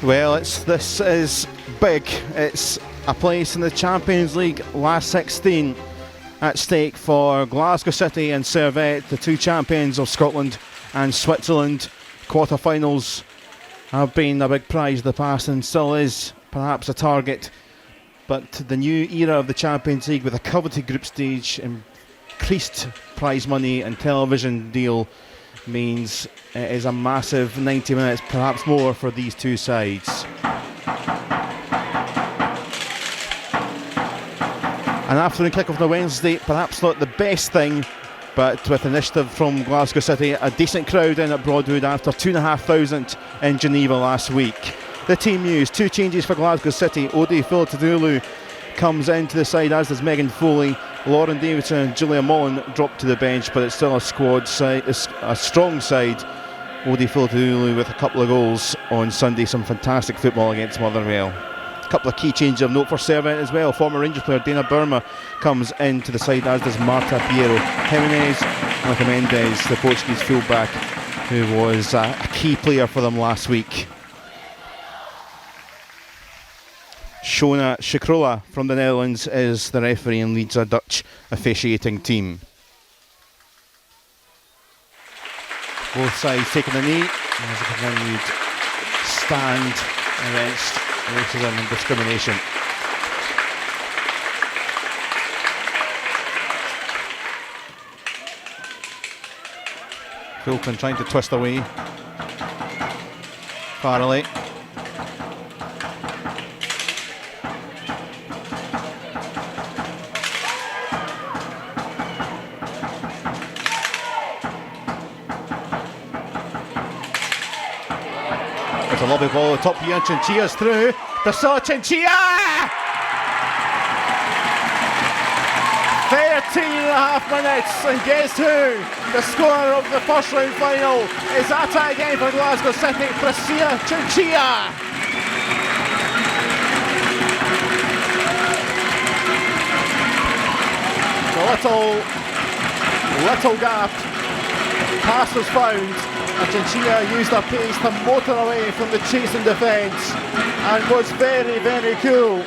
Well, this is big. It's a place in the Champions League last 16 at stake for Glasgow City and Servette, the two champions of Scotland and Switzerland. Quarter-finals have been a big prize of the past and still is perhaps a target. But the new era of the Champions League with a coveted group stage, increased prize money and television deal means it is a massive 90 minutes, perhaps more, for these two sides. And after the kick-off on Wednesday, perhaps not the best thing, but with initiative from Glasgow City, a decent crowd in at Broadwood after 2,500 in Geneva last week. The team news: 2 changes for Glasgow City. Odi Filatidulu comes into the side, as does Megan Foley. Lauren Davidson and Julia Mullen drop to the bench, but it's still a squad side, a strong side. Odi Filatidulu with a couple of goals on Sunday, some fantastic football against Motherwell. A couple of key changes of note for Servette as well. Former Rangers player Dana Burma comes into the side, as does Marta Piero. Jimenez and Mendes, the Portuguese fullback, who was a key player for them last week. Shona Shikrola from the Netherlands is the referee and leads a Dutch officiating team. Both sides taking a knee, and there's a continued stand against racism and discrimination. Fulton trying to twist away. Farrelly. A lovely ball, top here, and Chinchilla's through. Priscilla Chinchilla! 13 and a half minutes, and guess who? The scorer of the first round final is at it again for Glasgow City, Priscilla Chinchilla! The little gap, pass was found. Chinchilla used her pace to motor away from the chasing defence and was very, very cool.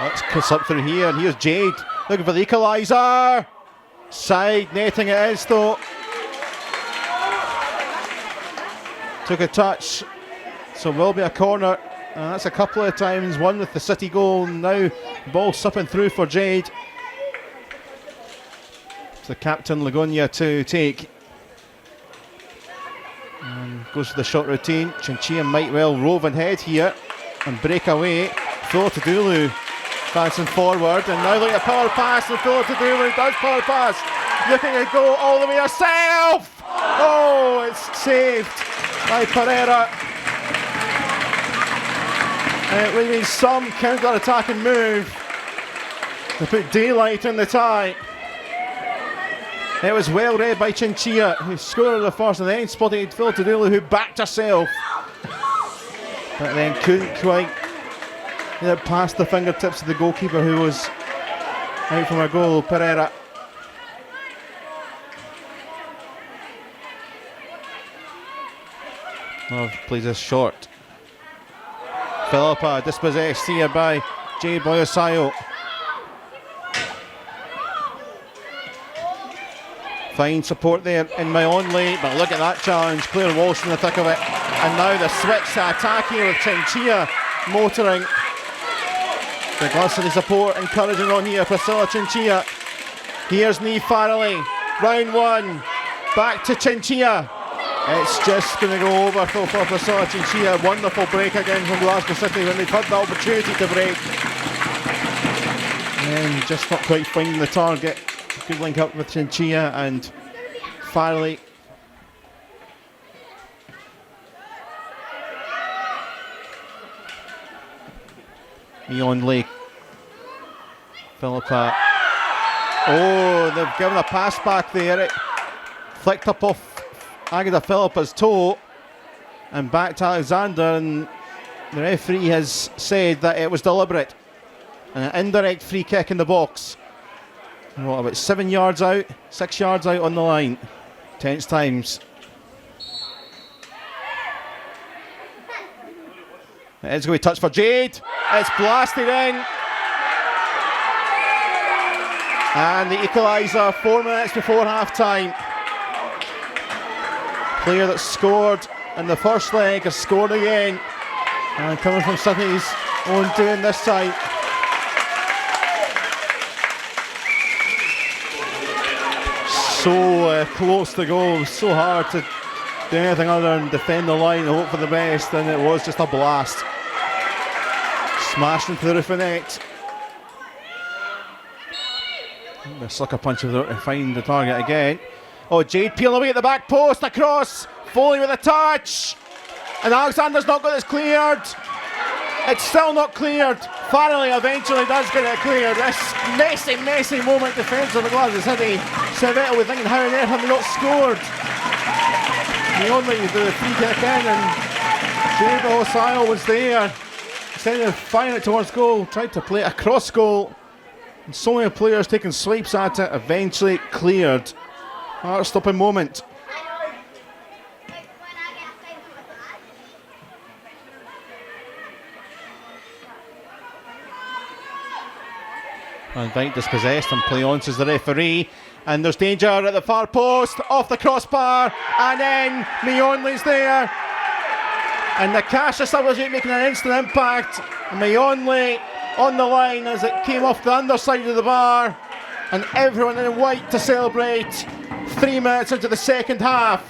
Let's slip through here, and here's Jade looking for the equaliser. Side netting it is though. Took a touch, so will be a corner. That's a couple of times, one with the City goal. Now ball slipping through for Jade. It's the captain Lagonia to take. And goes for the shot routine. Chinchilla might well rove ahead here and break away. Filatidulu advancing forward, and now look at a power pass, and Filatidulu does power pass. Looking to go all the way herself. Oh, it's saved by Pereira. And it would be some counter-attacking move to put daylight in the tie. It was well read by Chinchilla, who scored the first, and then spotted Filatidulu, who backed herself, but then couldn't quite get it past the fingertips of the goalkeeper, who was out from a goal, Pereira. Love plays this short. Philippa dispossessed here by Jade Boyosayo. Fine support there in Mayonley, but look at that challenge. Claire Walsh in the thick of it. And now the switch to attack here with Chinchilla motoring. The Glasgow City support encouraging on here. Priscilla Chinchilla. Here's Niamh Farrelly. Round one. Back to Chinchilla. It's just going to go over for Priscilla Chinchilla. Wonderful break again from Glasgow City when they've had the opportunity to break. And just not quite finding the target. Good link up with Chinchilla and Farrelly. Mayonley. Philippa. Oh, they've given a pass back there. It flicked up off Agatha Philippa's toe and back to Alexander, and the referee has said that it was deliberate and an indirect free kick in the box. What, about 7 yards out, 6 yards out on the line. Tense times. It is going to be touched for Jade. It's blasted in. And the equaliser 4 minutes before half time. Player that scored in the first leg has scored again. And coming from City's own doing this time. So close to goal, so hard to do anything other than defend the line and hope for the best, and it was just a blast. Smashed into the roof of the net. The sucker punch to find the target again. Oh, Jade peeling away at the back post, across, Foley with a touch, and Alexander's not got this cleared. It's still not cleared. Farrelly eventually does get it cleared. This messy moment defensively Glasgow City. Servette was thinking, how on earth have they not scored? The only the free kick in, and Jade O'Sile was there. Instead of firing it towards goal, tried to play it across goal. And so many players taking swipes at it, eventually cleared. Heart-stopping moment. Van Dijk dispossessed and play on, says the referee. And there's danger at the far post, off the crossbar, and then Mionley's there. And the cash establishment making an instant impact. Mionley on the line as it came off the underside of the bar. And everyone in white to celebrate. 3 minutes into the second half.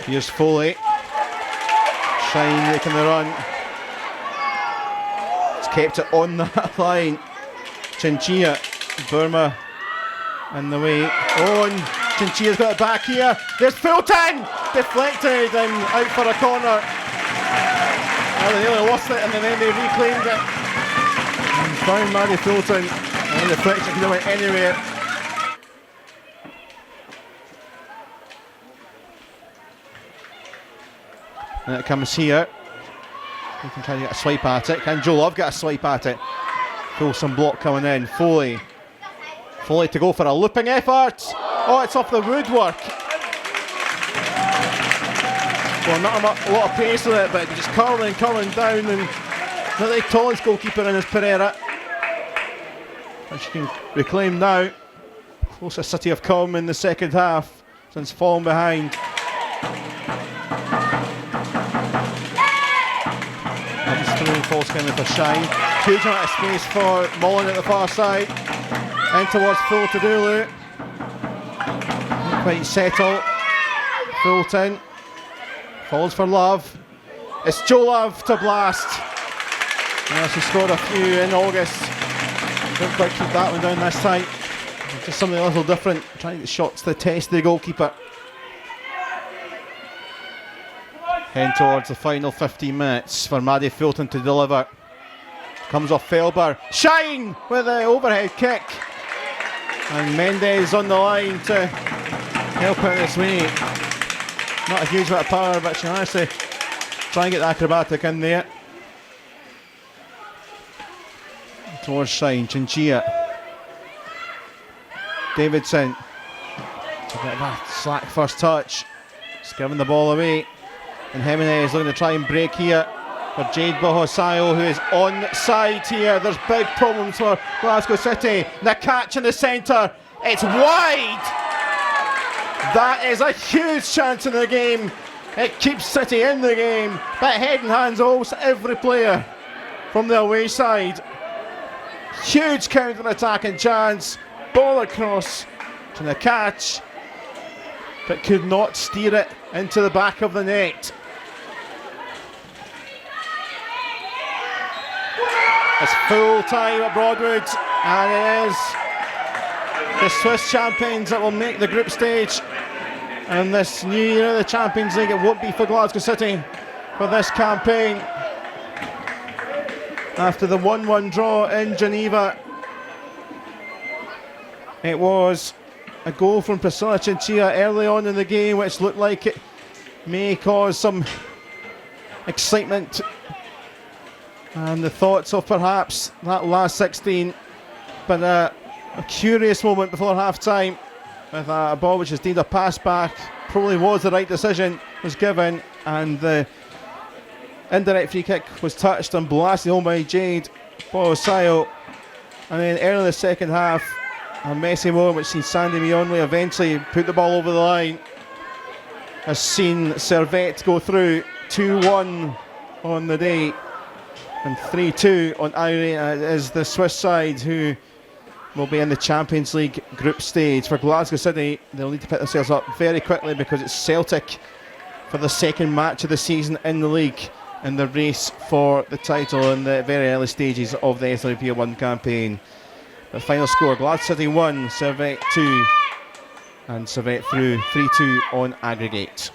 Here's Foley. Shine making the run. It's kept it on that line. Chinchilla, Burma in the way. Oh, and Chinchilla's got it back here. There's Fulton! Deflected and out for a corner. Well, they nearly lost it and then they reclaimed it. And found Maddie Fulton. And the deflection could have went anywhere. And it comes here. He can try to get a swipe at it. Can Joe Love get a swipe at it? Fulson block coming in. Foley to go for a looping effort. Oh, it's off the woodwork. Well, not a lot of pace with it, but just curling down. And not the tallest goalkeeper in is Pereira. And she can reclaim now. Closest City have come in the second half since falling behind. Falls kind of a shine. Huge amount of space for Mullen at the far side. In towards Fultadulu. Not quite settled. Fulton. Falls for Love. It's Joe Love to blast. Yeah, she scored a few in August. Didn't quite keep that one down this time. Just something a little different. Trying to get shots to test the goalkeeper. Heading towards the final 15 minutes for Maddie Fulton to deliver. Comes off Felber. Shine with the overhead kick. And Mendes on the line to help out this way. Not a huge amount of power, but she managed to try and get the acrobatic in there. Towards Shine. Chinchilla. Davidson. It's a bit of a slack first touch. Just giving the ball away. And Jimenez looking to try and break here for Jade Bohosayo, who is onside here. There's big problems for Glasgow City. The catch in the centre. It's wide. That is a huge chance in the game. It keeps City in the game. But head and hands almost every player from the away side. Huge counter-attacking chance. Ball across to the catch. But could not steer it into the back of the net. It's full time at Broadwood, and it is the Swiss champions that will make the group stage. And this new year of the Champions League, it won't be for Glasgow City for this campaign. after the 1-1 draw in Geneva. It was a goal from Priscilla Chinchilla early on in the game, which looked like it may cause some excitement and the thoughts of perhaps that last 16. But a curious moment before half-time with a ball which is deemed a pass back. Probably was the right decision was given, and the indirect free kick was touched and blasted home by Jade Bosayo. And then early in the second half, a messy moment which sees Sandy Mionley eventually put the ball over the line. Has seen Servette go through 2-1 on the day and 3-2 on Irie, and it is the Swiss side who will be in the Champions League group stage. For Glasgow City, they'll need to pick themselves up very quickly because it's Celtic for the second match of the season in the league in the race for the title in the very early stages of the SWP 1 campaign. The final score, Glasgow City 1, Servette 2, and Servette through 3-2 on aggregate.